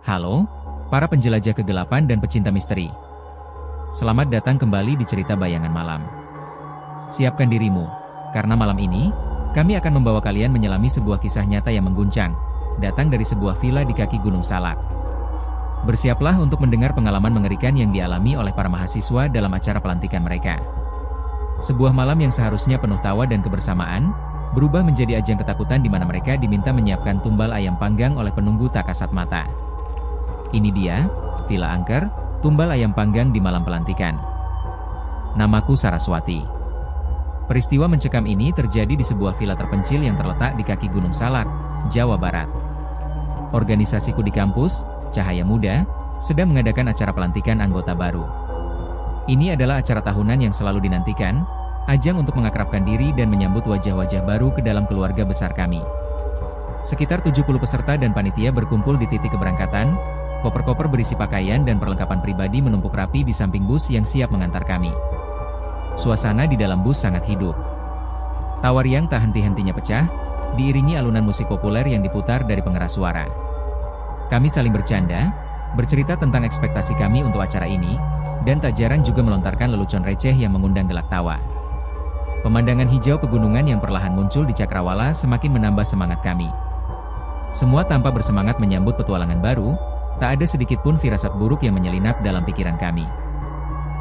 Halo, para penjelajah kegelapan dan pecinta misteri. Selamat datang kembali di cerita bayangan malam. Siapkan dirimu, karena malam ini, kami akan membawa kalian menyelami sebuah kisah nyata yang mengguncang, datang dari sebuah villa di kaki Gunung Salak. Bersiaplah untuk mendengar pengalaman mengerikan yang dialami oleh para mahasiswa dalam acara pelantikan mereka. Sebuah malam yang seharusnya penuh tawa dan kebersamaan, berubah menjadi ajang ketakutan di mana mereka diminta menyiapkan tumbal ayam panggang oleh penunggu tak kasat mata. Ini dia, Villa Angker, tumbal ayam panggang di malam pelantikan. Namaku Saraswati. Peristiwa mencekam ini terjadi di sebuah villa terpencil yang terletak di kaki Gunung Salak, Jawa Barat. Organisasiku di kampus, Cahaya Muda, sedang mengadakan acara pelantikan anggota baru. Ini adalah acara tahunan yang selalu dinantikan, ajang untuk mengakrabkan diri dan menyambut wajah-wajah baru ke dalam keluarga besar kami. Sekitar 70 peserta dan panitia berkumpul di titik keberangkatan. Koper-koper berisi pakaian dan perlengkapan pribadi menumpuk rapi di samping bus yang siap mengantar kami. Suasana di dalam bus sangat hidup. Tawa riang tak henti-hentinya pecah, diiringi alunan musik populer yang diputar dari pengeras suara. Kami saling bercanda, bercerita tentang ekspektasi kami untuk acara ini, dan tak jarang juga melontarkan lelucon receh yang mengundang gelak tawa. Pemandangan hijau pegunungan yang perlahan muncul di cakrawala semakin menambah semangat kami. Semua tampak bersemangat menyambut petualangan baru. Tak ada sedikit pun firasat buruk yang menyelinap dalam pikiran kami.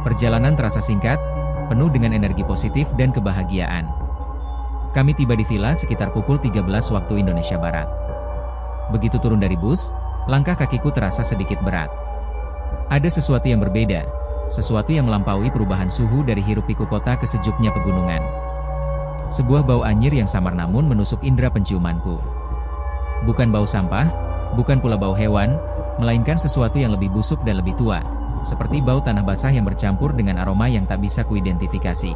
Perjalanan terasa singkat, penuh dengan energi positif dan kebahagiaan. Kami tiba di villa sekitar pukul 13 waktu Indonesia Barat. Begitu turun dari bus, langkah kakiku terasa sedikit berat. Ada sesuatu yang berbeda, sesuatu yang melampaui perubahan suhu dari hiruk-pikuk kota ke sejuknya pegunungan. Sebuah bau anyir yang samar namun menusuk indera penciumanku. Bukan bau sampah, bukan pula bau hewan, melainkan sesuatu yang lebih busuk dan lebih tua, seperti bau tanah basah yang bercampur dengan aroma yang tak bisa kuidentifikasi.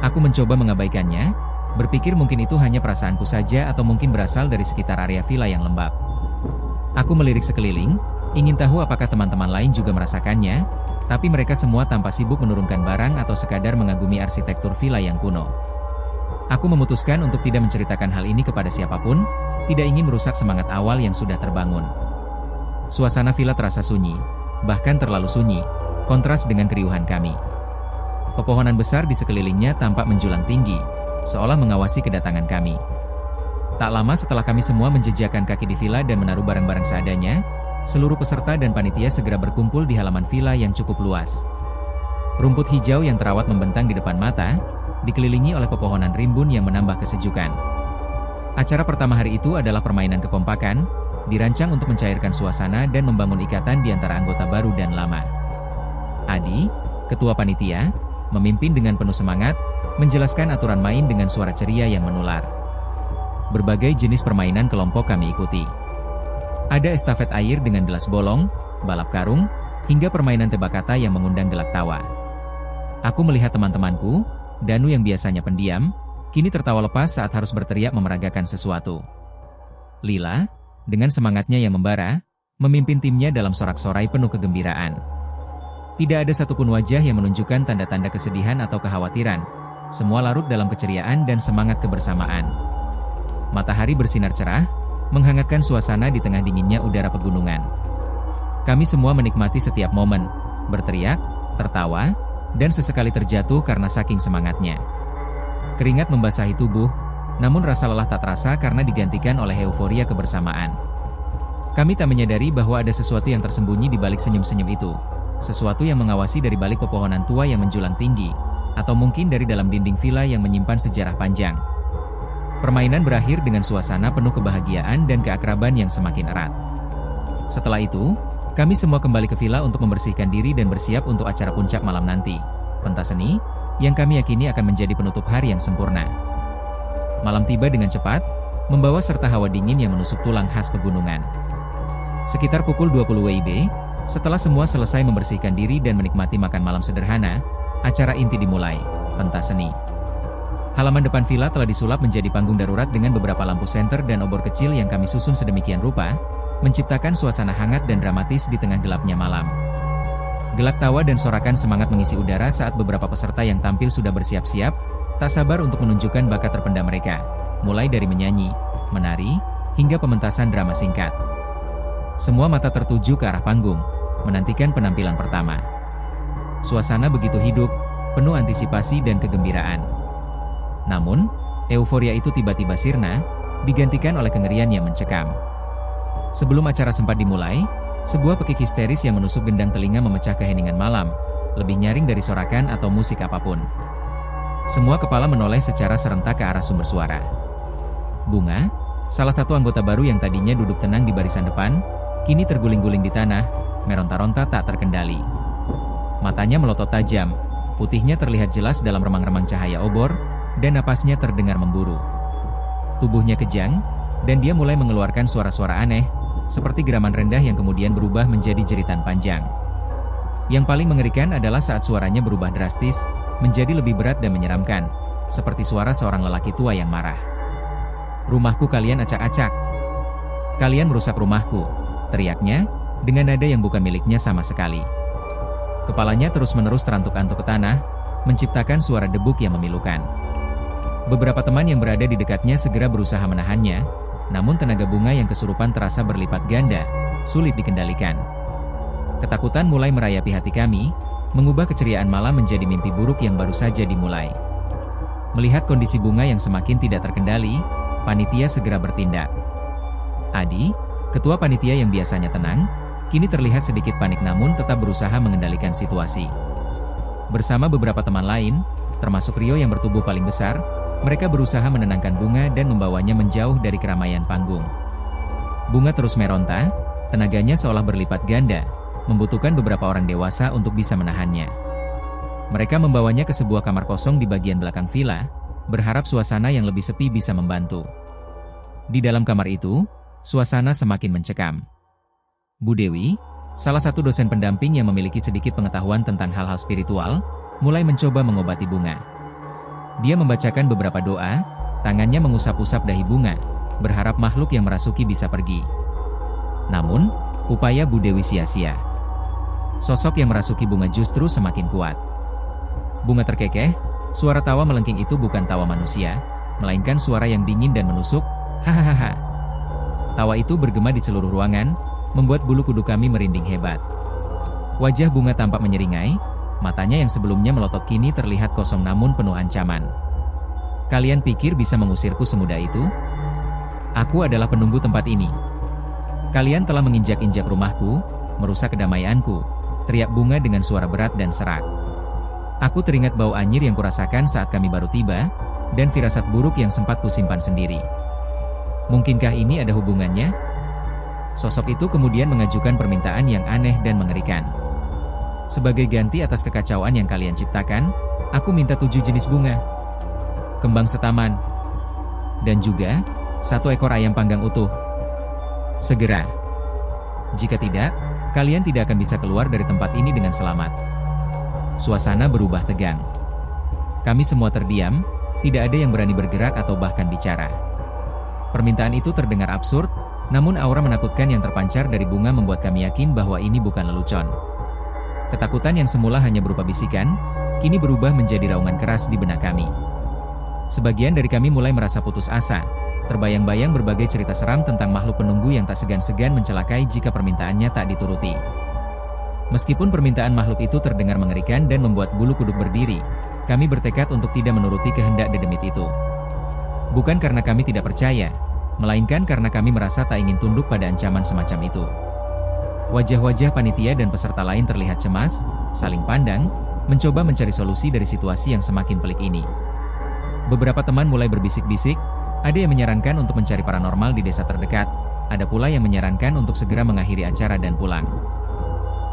Aku mencoba mengabaikannya, berpikir mungkin itu hanya perasaanku saja atau mungkin berasal dari sekitar area villa yang lembab. Aku melirik sekeliling, ingin tahu apakah teman-teman lain juga merasakannya, tapi mereka semua tanpa sibuk menurunkan barang atau sekadar mengagumi arsitektur villa yang kuno. Aku memutuskan untuk tidak menceritakan hal ini kepada siapapun, tidak ingin merusak semangat awal yang sudah terbangun. Suasana villa terasa sunyi, bahkan terlalu sunyi, kontras dengan keriuhan kami. Pepohonan besar di sekelilingnya tampak menjulang tinggi, seolah mengawasi kedatangan kami. Tak lama setelah kami semua menjejakkan kaki di villa dan menaruh barang-barang seadanya, seluruh peserta dan panitia segera berkumpul di halaman villa yang cukup luas. Rumput hijau yang terawat membentang di depan mata, dikelilingi oleh pepohonan rimbun yang menambah kesejukan. Acara pertama hari itu adalah permainan kekompakan, dirancang untuk mencairkan suasana dan membangun ikatan di antara anggota baru dan lama. Adi, ketua panitia, memimpin dengan penuh semangat, menjelaskan aturan main dengan suara ceria yang menular. Berbagai jenis permainan kelompok kami ikuti. Ada estafet air dengan gelas bolong, balap karung, hingga permainan tebak kata yang mengundang gelak tawa. Aku melihat teman-temanku, Danu yang biasanya pendiam, kini tertawa lepas saat harus berteriak memeragakan sesuatu. Lila, dengan semangatnya yang membara, memimpin timnya dalam sorak-sorai penuh kegembiraan. Tidak ada satupun wajah yang menunjukkan tanda-tanda kesedihan atau kekhawatiran. Semua larut dalam keceriaan dan semangat kebersamaan. Matahari bersinar cerah, menghangatkan suasana di tengah dinginnya udara pegunungan. Kami semua menikmati setiap momen, berteriak, tertawa, dan sesekali terjatuh karena saking semangatnya. Keringat membasahi tubuh, namun rasa lelah tak terasa karena digantikan oleh euforia kebersamaan. Kami tak menyadari bahwa ada sesuatu yang tersembunyi di balik senyum-senyum itu. Sesuatu yang mengawasi dari balik pepohonan tua yang menjulang tinggi, atau mungkin dari dalam dinding villa yang menyimpan sejarah panjang. Permainan berakhir dengan suasana penuh kebahagiaan dan keakraban yang semakin erat. Setelah itu, kami semua kembali ke villa untuk membersihkan diri dan bersiap untuk acara puncak malam nanti, pentas seni, yang kami yakini akan menjadi penutup hari yang sempurna. Malam tiba dengan cepat, membawa serta hawa dingin yang menusuk tulang khas pegunungan. Sekitar pukul 20 WIB, setelah semua selesai membersihkan diri dan menikmati makan malam sederhana, acara inti dimulai, pentas seni. Halaman depan villa telah disulap menjadi panggung darurat dengan beberapa lampu senter dan obor kecil yang kami susun sedemikian rupa, menciptakan suasana hangat dan dramatis di tengah gelapnya malam. Gelak tawa dan sorakan semangat mengisi udara saat beberapa peserta yang tampil sudah bersiap-siap, tak sabar untuk menunjukkan bakat terpendam mereka, mulai dari menyanyi, menari, hingga pementasan drama singkat. Semua mata tertuju ke arah panggung, menantikan penampilan pertama. Suasana begitu hidup, penuh antisipasi dan kegembiraan. Namun, euforia itu tiba-tiba sirna, digantikan oleh kengerian yang mencekam. Sebelum acara sempat dimulai, sebuah pekik histeris yang menusuk gendang telinga memecah keheningan malam, lebih nyaring dari sorakan atau musik apapun. Semua kepala menoleh secara serentak ke arah sumber suara. Bunga, salah satu anggota baru yang tadinya duduk tenang di barisan depan, kini terguling-guling di tanah, meronta-ronta tak terkendali. Matanya melotot tajam, putihnya terlihat jelas dalam remang-remang cahaya obor, dan napasnya terdengar memburu. Tubuhnya kejang, dan dia mulai mengeluarkan suara-suara aneh, seperti geraman rendah yang kemudian berubah menjadi jeritan panjang. Yang paling mengerikan adalah saat suaranya berubah drastis, menjadi lebih berat dan menyeramkan, seperti suara seorang lelaki tua yang marah. "Rumahku kalian acak-acak. Kalian merusak rumahku," teriaknya, dengan nada yang bukan miliknya sama sekali. Kepalanya terus-menerus terantuk-antuk ke tanah, menciptakan suara debuk yang memilukan. Beberapa teman yang berada di dekatnya segera berusaha menahannya, namun tenaga Bunga yang kesurupan terasa berlipat ganda, sulit dikendalikan. Ketakutan mulai merayapi hati kami, mengubah keceriaan malam menjadi mimpi buruk yang baru saja dimulai. Melihat kondisi Bunga yang semakin tidak terkendali, panitia segera bertindak. Adi, ketua panitia yang biasanya tenang, kini terlihat sedikit panik namun tetap berusaha mengendalikan situasi. Bersama beberapa teman lain, termasuk Rio yang bertubuh paling besar, mereka berusaha menenangkan Bunga dan membawanya menjauh dari keramaian panggung. Bunga terus meronta, tenaganya seolah berlipat ganda, membutuhkan beberapa orang dewasa untuk bisa menahannya. Mereka membawanya ke sebuah kamar kosong di bagian belakang villa, berharap suasana yang lebih sepi bisa membantu. Di dalam kamar itu, suasana semakin mencekam. Bu Dewi, salah satu dosen pendamping yang memiliki sedikit pengetahuan tentang hal-hal spiritual, mulai mencoba mengobati Bunga. Dia membacakan beberapa doa, tangannya mengusap-usap dahi Bunga, berharap makhluk yang merasuki bisa pergi. Namun, upaya Bu Dewi sia-sia. Sosok yang merasuki Bunga justru semakin kuat. Bunga terkekeh, suara tawa melengking itu bukan tawa manusia, melainkan suara yang dingin dan menusuk, hahaha. Tawa itu bergema di seluruh ruangan, membuat bulu kuduk kami merinding hebat. Wajah Bunga tampak menyeringai, matanya yang sebelumnya melotot kini terlihat kosong namun penuh ancaman. "Kalian pikir bisa mengusirku semudah itu? Aku adalah penunggu tempat ini. Kalian telah menginjak-injak rumahku, merusak kedamaianku," teriak Bunga dengan suara berat dan serak. "Aku teringat bau anyir yang kurasakan saat kami baru tiba, dan firasat buruk yang sempat kusimpan sendiri. Mungkinkah ini ada hubungannya?" Sosok itu kemudian mengajukan permintaan yang aneh dan mengerikan. "Sebagai ganti atas kekacauan yang kalian ciptakan, aku minta 7 jenis bunga. Kembang setaman. Dan juga, 1 ekor ayam panggang utuh. Segera. Jika tidak, kalian tidak akan bisa keluar dari tempat ini dengan selamat." Suasana berubah tegang. Kami semua terdiam, tidak ada yang berani bergerak atau bahkan bicara. Permintaan itu terdengar absurd, namun aura menakutkan yang terpancar dari Bunga membuat kami yakin bahwa ini bukan lelucon. Ketakutan yang semula hanya berupa bisikan, kini berubah menjadi raungan keras di benak kami. Sebagian dari kami mulai merasa putus asa, terbayang-bayang berbagai cerita seram tentang makhluk penunggu yang tak segan-segan mencelakai jika permintaannya tak dituruti. Meskipun permintaan makhluk itu terdengar mengerikan dan membuat bulu kuduk berdiri, kami bertekad untuk tidak menuruti kehendak dedemit itu. Bukan karena kami tidak percaya, melainkan karena kami merasa tak ingin tunduk pada ancaman semacam itu. Wajah-wajah panitia dan peserta lain terlihat cemas, saling pandang, mencoba mencari solusi dari situasi yang semakin pelik ini. Beberapa teman mulai berbisik-bisik, ada yang menyarankan untuk mencari paranormal di desa terdekat, ada pula yang menyarankan untuk segera mengakhiri acara dan pulang.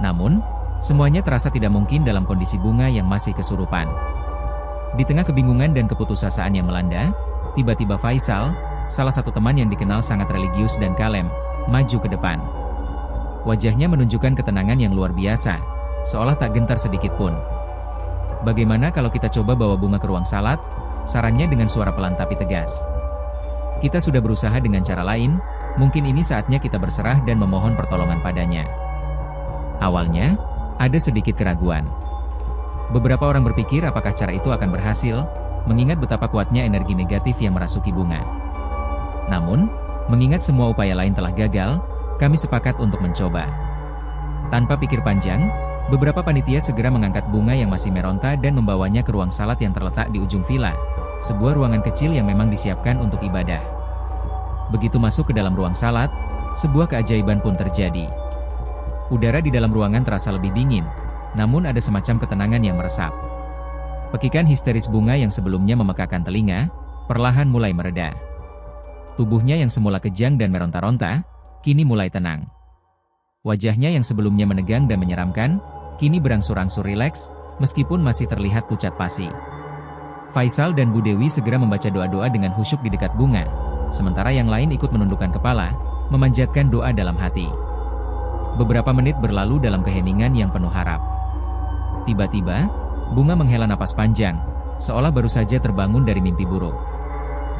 Namun, semuanya terasa tidak mungkin dalam kondisi Bunga yang masih kesurupan. Di tengah kebingungan dan keputusasaan yang melanda, tiba-tiba Faisal, salah satu teman yang dikenal sangat religius dan kalem, maju ke depan. Wajahnya menunjukkan ketenangan yang luar biasa, seolah tak gentar sedikit pun. "Bagaimana kalau kita coba bawa Bunga ke ruang salat?" sarannya dengan suara pelan tapi tegas. "Kita sudah berusaha dengan cara lain, mungkin ini saatnya kita berserah dan memohon pertolongan padanya." Awalnya, ada sedikit keraguan. Beberapa orang berpikir apakah cara itu akan berhasil, mengingat betapa kuatnya energi negatif yang merasuki Bunga. Namun, mengingat semua upaya lain telah gagal, kami sepakat untuk mencoba. Tanpa pikir panjang, beberapa panitia segera mengangkat bunga yang masih meronta dan membawanya ke ruang salat yang terletak di ujung villa, sebuah ruangan kecil yang memang disiapkan untuk ibadah. Begitu masuk ke dalam ruang salat, sebuah keajaiban pun terjadi. Udara di dalam ruangan terasa lebih dingin, namun ada semacam ketenangan yang meresap. Pekikan histeris bunga yang sebelumnya memekakan telinga, perlahan mulai mereda. Tubuhnya yang semula kejang dan meronta-ronta, kini mulai tenang. Wajahnya yang sebelumnya menegang dan menyeramkan, kini berangsur-angsur rileks, meskipun masih terlihat pucat pasi. Faisal dan Bu Dewi segera membaca doa-doa dengan khusyuk di dekat bunga, sementara yang lain ikut menundukkan kepala, memanjatkan doa dalam hati. Beberapa menit berlalu dalam keheningan yang penuh harap. Tiba-tiba, bunga menghela napas panjang, seolah baru saja terbangun dari mimpi buruk.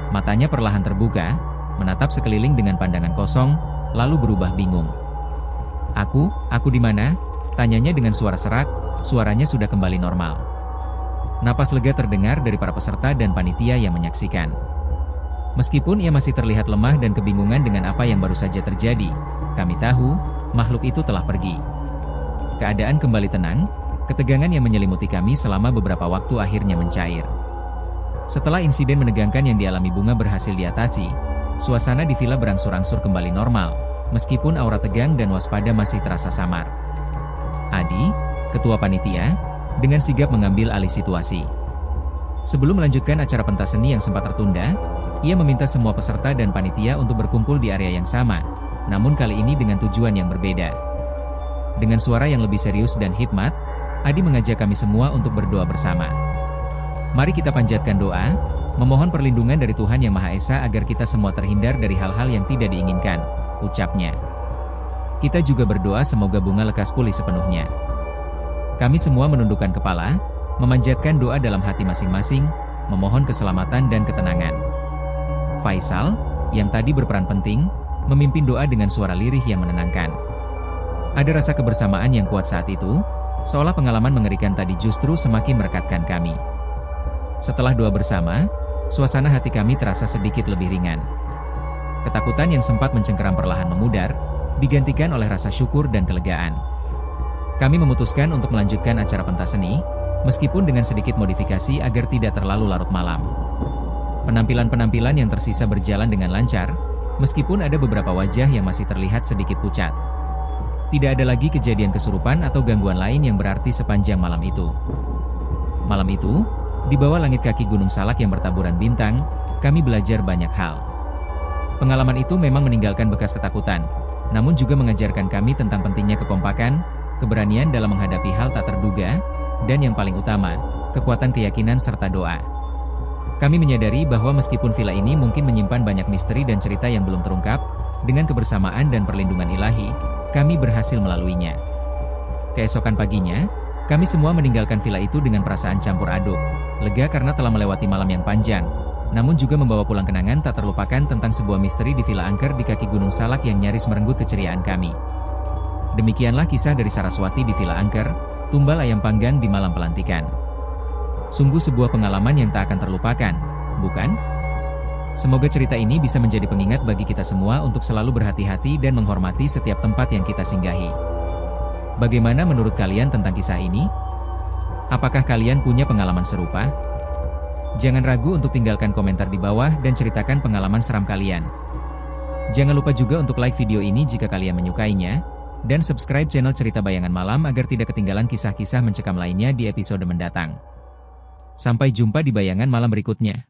Matanya perlahan terbuka, menatap sekeliling dengan pandangan kosong, lalu berubah bingung. Aku di mana?" tanyanya dengan suara serak, suaranya sudah kembali normal. Napas lega terdengar dari para peserta dan panitia yang menyaksikan. Meskipun ia masih terlihat lemah dan kebingungan dengan apa yang baru saja terjadi, kami tahu, makhluk itu telah pergi. Keadaan kembali tenang, ketegangan yang menyelimuti kami selama beberapa waktu akhirnya mencair. Setelah insiden menegangkan yang dialami bunga berhasil diatasi, suasana di villa berangsur-angsur kembali normal, meskipun aura tegang dan waspada masih terasa samar. Adi, ketua panitia, dengan sigap mengambil alih situasi. Sebelum melanjutkan acara pentas seni yang sempat tertunda, ia meminta semua peserta dan panitia untuk berkumpul di area yang sama, namun kali ini dengan tujuan yang berbeda. Dengan suara yang lebih serius dan hikmat, Adi mengajak kami semua untuk berdoa bersama. "Mari kita panjatkan doa, memohon perlindungan dari Tuhan Yang Maha Esa agar kita semua terhindar dari hal-hal yang tidak diinginkan," ucapnya. "Kita juga berdoa semoga bunga lekas pulih sepenuhnya." Kami semua menundukkan kepala, memanjatkan doa dalam hati masing-masing, memohon keselamatan dan ketenangan. Faisal, yang tadi berperan penting, memimpin doa dengan suara lirih yang menenangkan. Ada rasa kebersamaan yang kuat saat itu, seolah pengalaman mengerikan tadi justru semakin merekatkan kami. Setelah doa bersama, suasana hati kami terasa sedikit lebih ringan. Ketakutan yang sempat mencengkeram perlahan memudar, digantikan oleh rasa syukur dan kelegaan. Kami memutuskan untuk melanjutkan acara pentas seni, meskipun dengan sedikit modifikasi agar tidak terlalu larut malam. Penampilan-penampilan yang tersisa berjalan dengan lancar, meskipun ada beberapa wajah yang masih terlihat sedikit pucat. Tidak ada lagi kejadian kesurupan atau gangguan lain yang berarti sepanjang malam itu. Malam itu, di bawah langit kaki Gunung Salak yang bertaburan bintang, kami belajar banyak hal. Pengalaman itu memang meninggalkan bekas ketakutan, namun juga mengajarkan kami tentang pentingnya kekompakan, keberanian dalam menghadapi hal tak terduga, dan yang paling utama, kekuatan keyakinan serta doa. Kami menyadari bahwa meskipun villa ini mungkin menyimpan banyak misteri dan cerita yang belum terungkap, dengan kebersamaan dan perlindungan ilahi, kami berhasil melaluinya. Keesokan paginya, kami semua meninggalkan villa itu dengan perasaan campur aduk, lega karena telah melewati malam yang panjang, namun juga membawa pulang kenangan tak terlupakan tentang sebuah misteri di Villa Angker di kaki Gunung Salak yang nyaris merenggut keceriaan kami. Demikianlah kisah dari Saraswati di Villa Angker, tumbal ayam panggang di malam pelantikan. Sungguh sebuah pengalaman yang tak akan terlupakan, bukan? Semoga cerita ini bisa menjadi pengingat bagi kita semua untuk selalu berhati-hati dan menghormati setiap tempat yang kita singgahi. Bagaimana menurut kalian tentang kisah ini? Apakah kalian punya pengalaman serupa? Jangan ragu untuk tinggalkan komentar di bawah dan ceritakan pengalaman seram kalian. Jangan lupa juga untuk like video ini jika kalian menyukainya, dan subscribe channel Cerita Bayangan Malam agar tidak ketinggalan kisah-kisah mencekam lainnya di episode mendatang. Sampai jumpa di bayangan malam berikutnya.